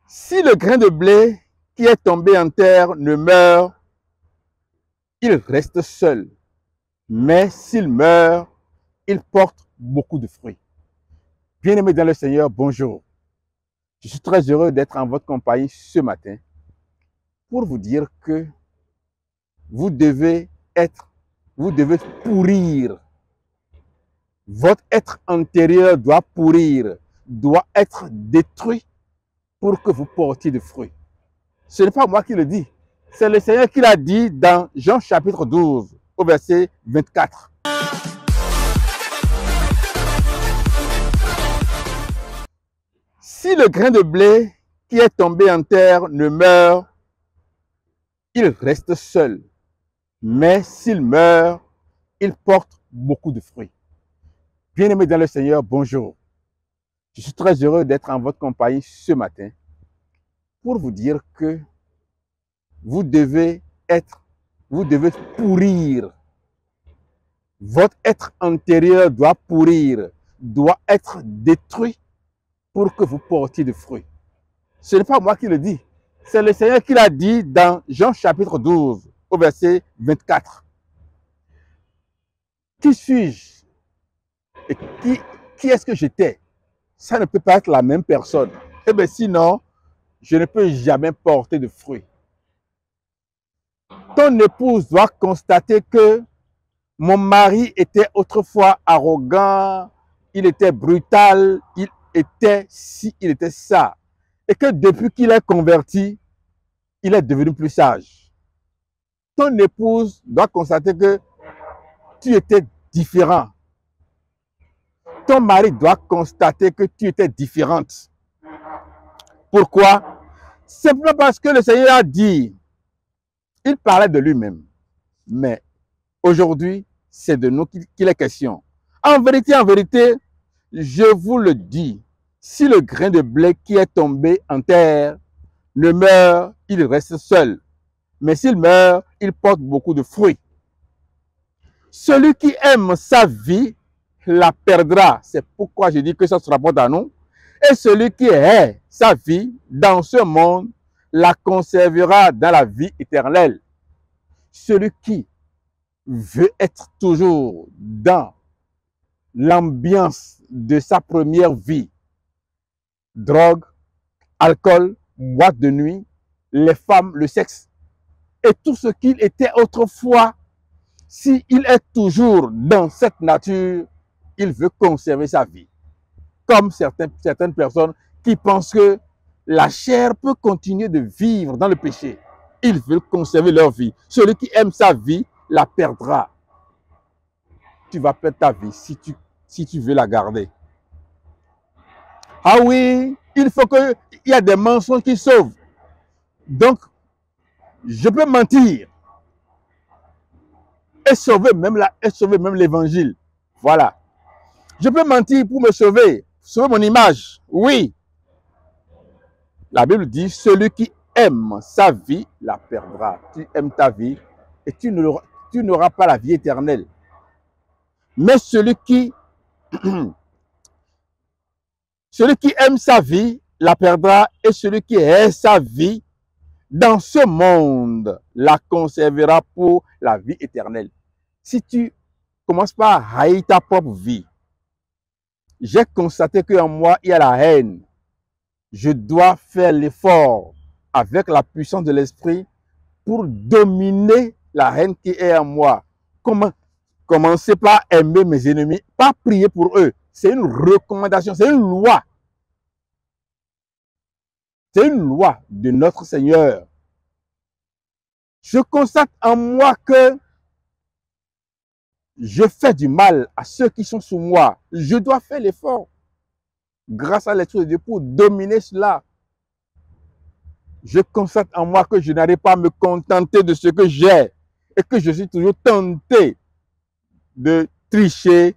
Si le grain de blé qui est tombé en terre ne meurt, il reste seul. Mais s'il meurt, il porte beaucoup de fruits. Bien-aimés dans le Seigneur, bonjour. Je suis très heureux d'être en votre compagnie ce matin pour vous dire que vous devez pourrir. Votre être intérieur doit pourrir, doit être détruit pour que vous portiez des fruits. Ce n'est pas moi qui le dis, c'est le Seigneur qui l'a dit dans Jean chapitre 12, au verset 24. Si le grain de blé qui est tombé en terre ne meurt, il reste seul. Mais s'il meurt, il porte beaucoup de fruits. Bien-aimés dans le Seigneur, bonjour. Je suis très heureux d'être en votre compagnie ce matin pour vous dire que vous devez pourrir. Votre être intérieur doit pourrir, doit être détruit pour que vous portiez des fruits. Ce n'est pas moi qui le dis, c'est le Seigneur qui l'a dit dans Jean chapitre 12, au verset 24. Qui suis-je et qui est-ce que j'étais? Ça ne peut pas être la même personne. Eh bien, sinon, je ne peux jamais porter de fruits. Ton épouse doit constater que mon mari était autrefois arrogant, il était brutal, il était ci, il était ça. Et que depuis qu'il est converti, il est devenu plus sage. Ton épouse doit constater que tu étais différent. Ton mari doit constater que tu étais différente. Pourquoi? Simplement parce que le Seigneur a dit, il parlait de lui-même. Mais aujourd'hui, c'est de nous qu'il est question. En vérité, je vous le dis, si le grain de blé qui est tombé en terre ne meurt, il reste seul. Mais s'il meurt, il porte beaucoup de fruits. Celui qui aime sa vie la perdra. C'est pourquoi je dis que ça se rapporte à nous. Et celui qui hait sa vie dans ce monde la conservera dans la vie éternelle. Celui qui veut être toujours dans l'ambiance de sa première vie, drogue, alcool, boîte de nuit, les femmes, le sexe, et tout ce qu'il était autrefois, s'il est toujours dans cette nature, il veut conserver sa vie. Comme certaines personnes qui pensent que la chair peut continuer de vivre dans le péché. Ils veulent conserver leur vie. Celui qui aime sa vie la perdra. Tu vas perdre ta vie si tu veux la garder. Ah oui, il faut qu'il y ait des mensonges qui sauvent. Donc, je peux mentir et sauver même l'évangile. Voilà. Je peux mentir pour me sauver mon image. Oui. La Bible dit, celui qui aime sa vie la perdra. Tu aimes ta vie et tu n'auras pas la vie éternelle. Mais celui qui aime sa vie la perdra, et celui qui hait sa vie dans ce monde la conservera pour la vie éternelle. Si tu commences par haïr ta propre vie, j'ai constaté qu'en moi, il y a la haine. Je dois faire l'effort avec la puissance de l'esprit pour dominer la haine qui est en moi. Commencer par aimer mes ennemis, pas prier pour eux. C'est une recommandation, c'est une loi. C'est une loi de notre Seigneur. Je constate en moi que je fais du mal à ceux qui sont sous moi. Je dois faire l'effort, grâce à l'Esprit de Dieu, pour dominer cela. Je constate en moi que je n'arrive pas à me contenter de ce que j'ai et que je suis toujours tenté de tricher,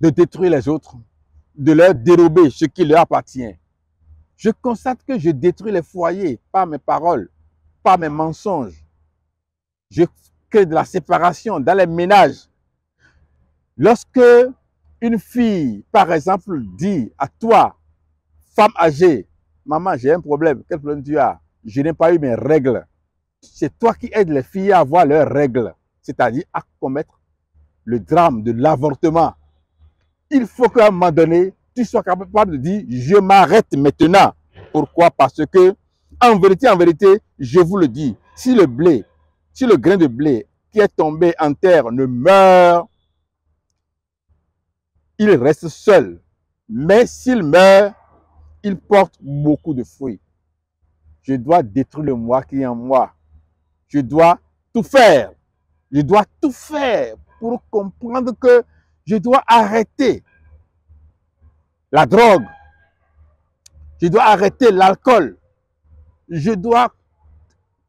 de détruire les autres, de leur dérober ce qui leur appartient. Je constate que je détruis les foyers par mes paroles, par mes mensonges. Je crée de la séparation dans les ménages. Lorsque une fille, par exemple, dit à toi, femme âgée, maman, j'ai un problème. Quel problème tu as? Je n'ai pas eu mes règles. C'est toi qui aides les filles à avoir leurs règles, c'est-à-dire à commettre le drame de l'avortement. Il faut qu'à un moment donné, tu sois capable de dire, je m'arrête maintenant. Pourquoi? Parce que, en vérité, je vous le dis, si le blé, si le grain de blé qui est tombé en terre ne meurt, il reste seul. Mais s'il meurt, il porte beaucoup de fruits. Je dois détruire le moi qui est en moi. Je dois tout faire. Je dois tout faire pour comprendre que je dois arrêter la drogue. Je dois arrêter l'alcool. Je dois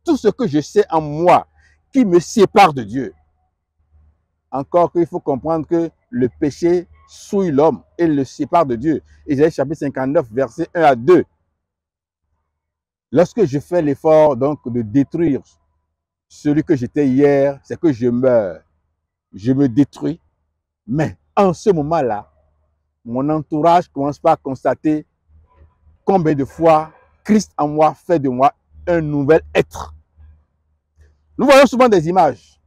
tout ce que je sais en moi qui me sépare de Dieu. Encore qu'il faut comprendre que le péché souille l'homme et le sépare de Dieu. Ésaïe chapitre 59, versets 1 à 2. Lorsque je fais l'effort donc de détruire celui que j'étais hier, c'est que je meurs. Je me détruis. Mais en ce moment-là, mon entourage commence par constater combien de fois Christ en moi fait de moi un nouvel être. Nous voyons souvent des images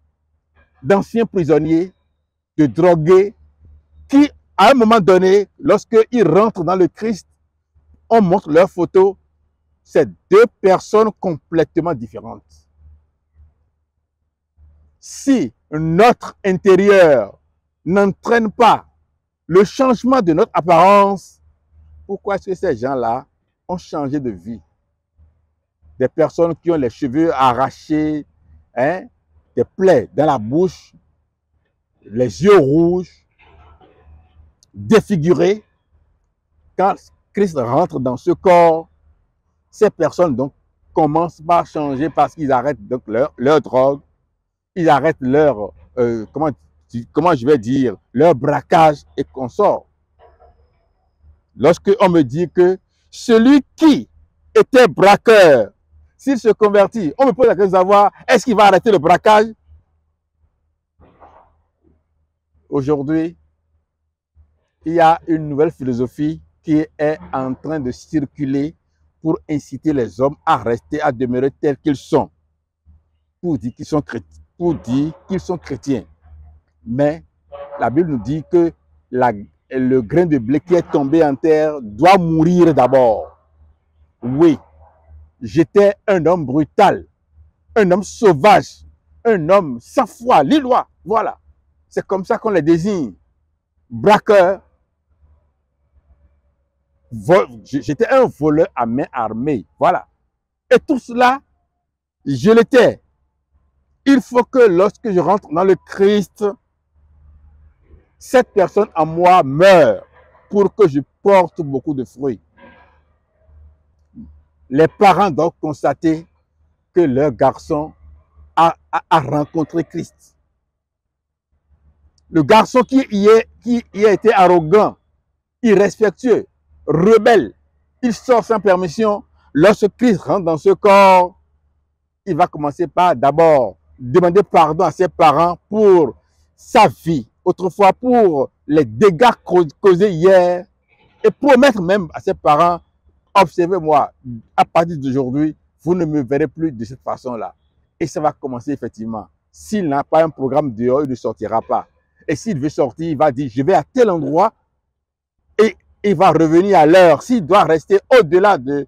d'anciens prisonniers, de drogués, qui, à un moment donné, lorsqu'ils rentrent dans le Christ, on montre leurs photos. C'est deux personnes complètement différentes. Si notre intérieur n'entraîne pas le changement de notre apparence, pourquoi est-ce que ces gens-là ont changé de vie? Des personnes qui ont les cheveux arrachés, hein, des plaies dans la bouche, les yeux rouges, défigurés. Quand Christ rentre dans ce corps, ces personnes donc commencent par changer parce qu'ils arrêtent donc leur drogue, ils arrêtent leur, comment je vais dire, leur braquage et consorts. Lorsque on me dit que celui qui était braqueur, s'il se convertit, on me pose la question de savoir, est-ce qu'il va arrêter le braquage? Aujourd'hui, il y a une nouvelle philosophie qui est en train de circuler pour inciter les hommes à rester, à demeurer tels qu'ils sont, pour dire qu'ils sont chrétiens. Mais la Bible nous dit que le grain de blé qui est tombé en terre doit mourir d'abord. Oui, j'étais un homme brutal, un homme sauvage, un homme sans foi, lillois. Voilà, c'est comme ça qu'on les désigne. Braqueur. J'étais un voleur à main armée. Voilà. Et tout cela, je l'étais. Il faut que lorsque je rentre dans le Christ, cette personne en moi meurt pour que je porte beaucoup de fruits. Les parents doivent constater que leur garçon a rencontré Christ. Le garçon qui y a été arrogant, irrespectueux, rebelle, il sort sans permission. Lorsque Christ rentre dans ce corps, il va commencer par d'abord demander pardon à ses parents pour sa vie, autrefois pour les dégâts causés hier, et promettre même à ses parents, observez-moi, à partir d'aujourd'hui, vous ne me verrez plus de cette façon-là. Et ça va commencer effectivement. S'il n'a pas un programme dehors, il ne sortira pas. Et s'il veut sortir, il va dire, je vais à tel endroit, et il va revenir à l'heure. S'il doit rester au-delà de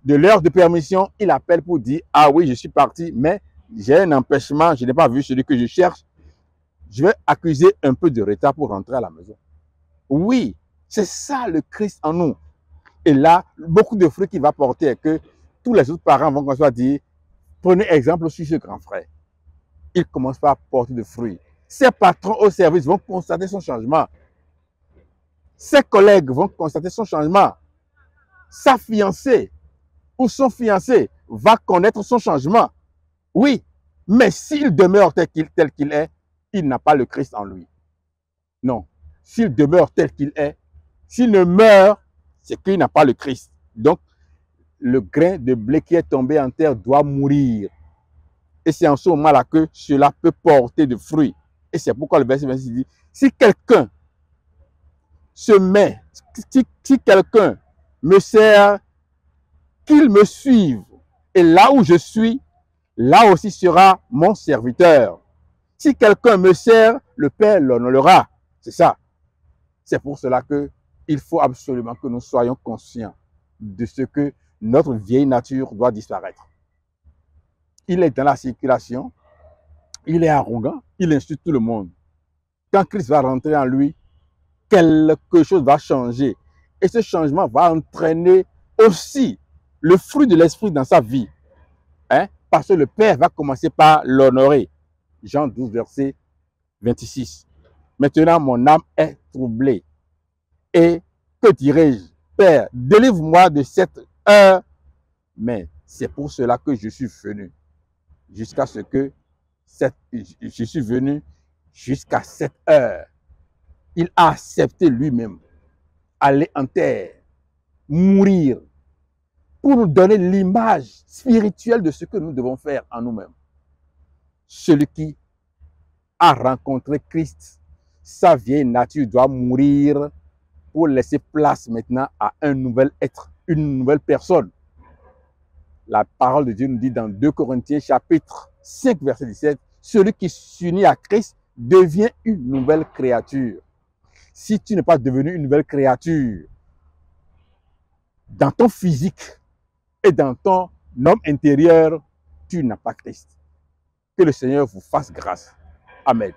l'heure de permission, il appelle pour dire, ah oui, je suis parti, mais j'ai un empêchement, je n'ai pas vu celui que je cherche. Je vais accuser un peu de retard pour rentrer à la maison. Oui, c'est ça le Christ en nous. Et là, beaucoup de fruits qu'il va porter et que tous les autres parents vont commencer à dire, prenez exemple sur ce grand frère. Il commence par porter de fruits. Ses patrons au service vont constater son changement. Ses collègues vont constater son changement. Sa fiancée ou son fiancé va connaître son changement. Oui, mais s'il demeure tel qu'il est, il n'a pas le Christ en lui. Non, s'il demeure tel qu'il est, s'il ne meurt, c'est qu'il n'a pas le Christ. Donc, le grain de blé qui est tombé en terre doit mourir. Et c'est en ce moment-là que cela peut porter de fruits. Et c'est pourquoi le verset 26 dit, si quelqu'un se met, si quelqu'un me sert qu'ils me suivent. Et là où je suis, là aussi sera mon serviteur. Si quelqu'un me sert, le Père l'honorera. C'est ça. C'est pour cela qu'il faut absolument que nous soyons conscients de ce que notre vieille nature doit disparaître. Il est dans la circulation, il est arrogant, il insulte tout le monde. Quand Christ va rentrer en lui, quelque chose va changer. Et ce changement va entraîner aussi le fruit de l'esprit dans sa vie. Hein? Parce que le Père va commencer par l'honorer. Jean 12, verset 26. Maintenant, mon âme est troublée. Et que dirais-je? Père, délivre-moi de cette heure. Mais c'est pour cela que je suis venu. Jusqu'à ce que je suis venu jusqu'à cette heure. Il a accepté lui-même aller en terre, mourir, pour nous donner l'image spirituelle de ce que nous devons faire en nous-mêmes. Celui qui a rencontré Christ, sa vieille nature doit mourir pour laisser place maintenant à un nouvel être, une nouvelle personne. La parole de Dieu nous dit dans 2 Corinthiens chapitre 5 verset 17, celui qui s'unit à Christ devient une nouvelle créature. Si tu n'es pas devenu une nouvelle créature dans ton physique et dans ton homme intérieur, tu n'as pas Christ. Que le Seigneur vous fasse grâce. Amen.